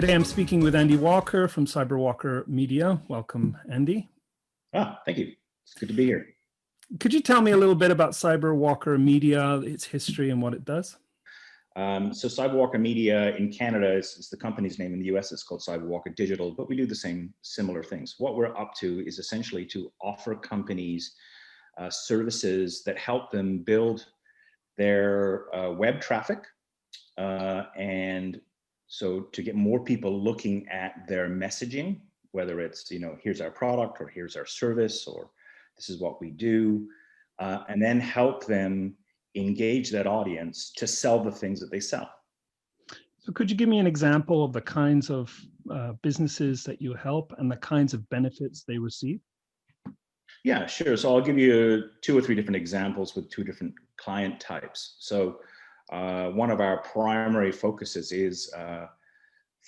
Today I'm speaking with Andy Walker from CyberWalker Media. Welcome, Andy. Thank you. It's good to be here. Could you tell me a little bit about CyberWalker Media, its history and what it does? So CyberWalker Media in Canada is the company's name. In the US, it's called CyberWalker Digital, but we do the similar things. What we're up to is essentially to offer companies services that help them build their web traffic, and so to get more people looking at their messaging, whether it's, here's our product or here's our service or this is what we do, and then help them engage that audience to sell the things that they sell. So could you give me an example of the kinds of businesses that you help and the kinds of benefits they receive? Yeah, sure. So I'll give you 2 or 3 different examples with 2 different client types. So one of our primary focuses is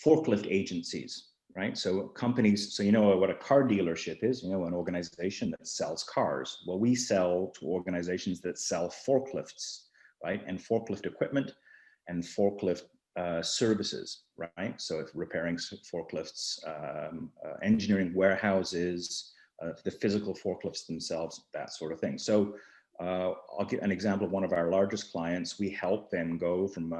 forklift agencies, right? So companies, so you know what a car dealership is, an organization that sells cars. Well, we sell to organizations that sell forklifts, right? And forklift equipment and forklift services, right? So if repairing forklifts, engineering warehouses, the physical forklifts themselves, that sort of thing. So I'll give an example of one of our largest clients. We help them go from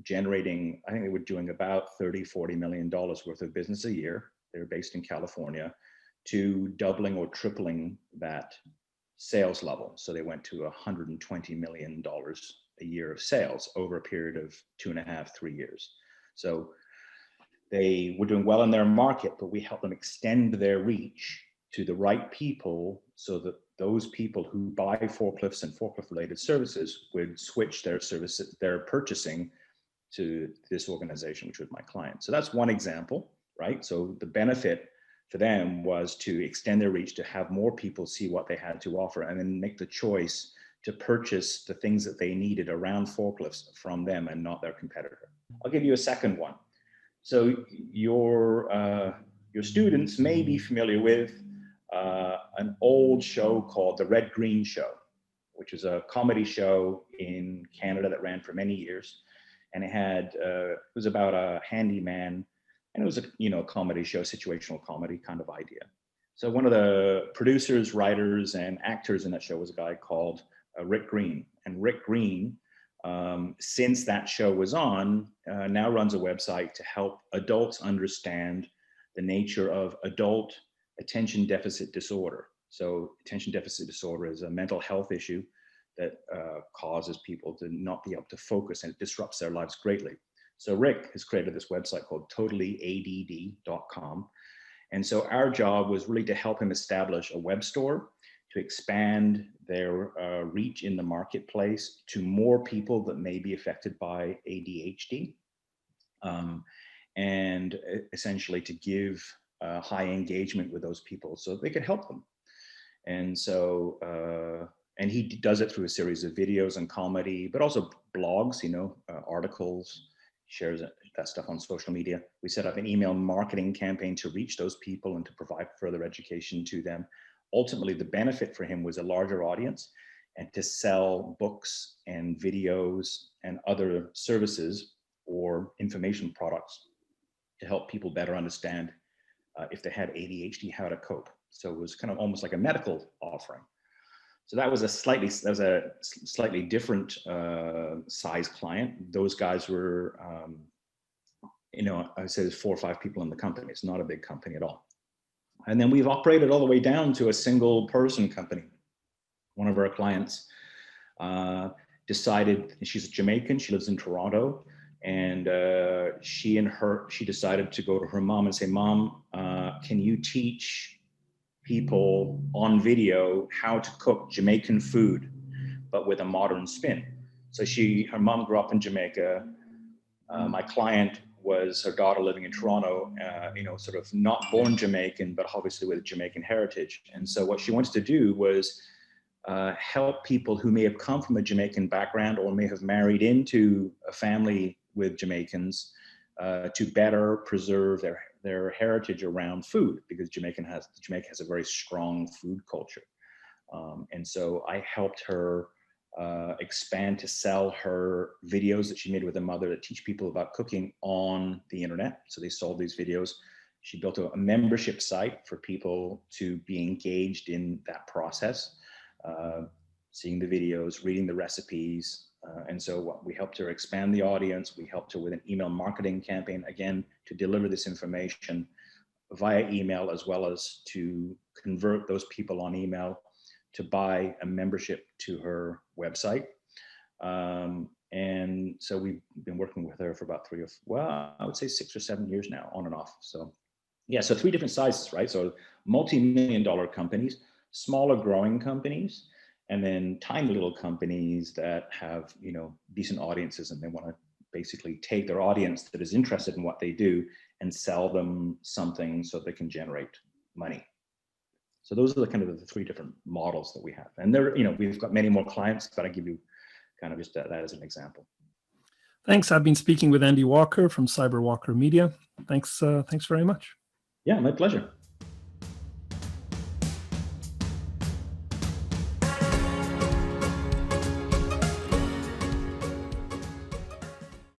generating, I think they were doing about $30–40 million worth of business a year. They're based in California, to doubling or tripling that sales level. So they went to $120 million a year of sales over a period of 2.5–3 years. So they were doing well in their market, but we help them extend their reach to the right people so that those people who buy forklifts and forklift related services would switch their services, their purchasing, to this organization, which was my client. So that's one example, right? So the benefit for them was to extend their reach, to have more people see what they had to offer, and then make the choice to purchase the things that they needed around forklifts from them and not their competitor. I'll give you a second one. So your students may be familiar with an old show called The Red Green Show, which is a comedy show in Canada that ran for many years. And it was about a handyman, and it was a comedy show, situational comedy kind of idea. So one of the producers, writers, and actors in that show was a guy called Rick Green. And Rick Green, since that show was on, now runs a website to help adults understand the nature of adult attention deficit disorder. So attention deficit disorder is a mental health issue that causes people to not be able to focus, and it disrupts their lives greatly. So Rick has created this website called totallyadd.com. And so our job was really to help him establish a web store to expand their reach in the marketplace to more people that may be affected by ADHD, and essentially to give high engagement with those people so they could help them. And so, and he does it through a series of videos and comedy, but also blogs, articles, shares that stuff on social media. We set up an email marketing campaign to reach those people and to provide further education to them. Ultimately, the benefit for him was a larger audience and to sell books and videos and other services or information products to help people better understand if they had ADHD, how to cope. So it was kind of almost like a medical offering. So that was a slightly different size client. Those guys were, I said there's 4 or 5 people in the company. It's not a big company at all. And then we've operated all the way down to a single person company. One of our clients decided, she's Jamaican, she lives in Toronto, and she decided to go to her mom and say, Mom, can you teach people on video how to cook Jamaican food, but with a modern spin? So her mom grew up in Jamaica. My client was her daughter living in Toronto, sort of not born Jamaican, but obviously with Jamaican heritage. And so what she wanted to do was help people who may have come from a Jamaican background or may have married into a family with Jamaicans to better preserve their heritage around food, because Jamaica has a very strong food culture. And so I helped her expand to sell her videos that she made with her mother that teach people about cooking on the internet. So they sold these videos. She built a membership site for people to be engaged in that process, seeing the videos, reading the recipes. And so we helped her expand the audience. We helped her with an email marketing campaign, again, to deliver this information via email, as well as to convert those people on email to buy a membership to her website. And so we've been working with her for about I would say 6 or 7 years now, on and off. So yeah, so 3 different sizes, right? So multi-million-dollar companies, smaller growing companies, and then tiny little companies that have, decent audiences, and they want to basically take their audience that is interested in what they do and sell them something so they can generate money. So those are the kind of the 3 different models that we have. And there, we've got many more clients, but I give you kind of just that as an example. Thanks. I've been speaking with Andy Walker from CyberWalker Media. Thanks very much. Yeah, my pleasure.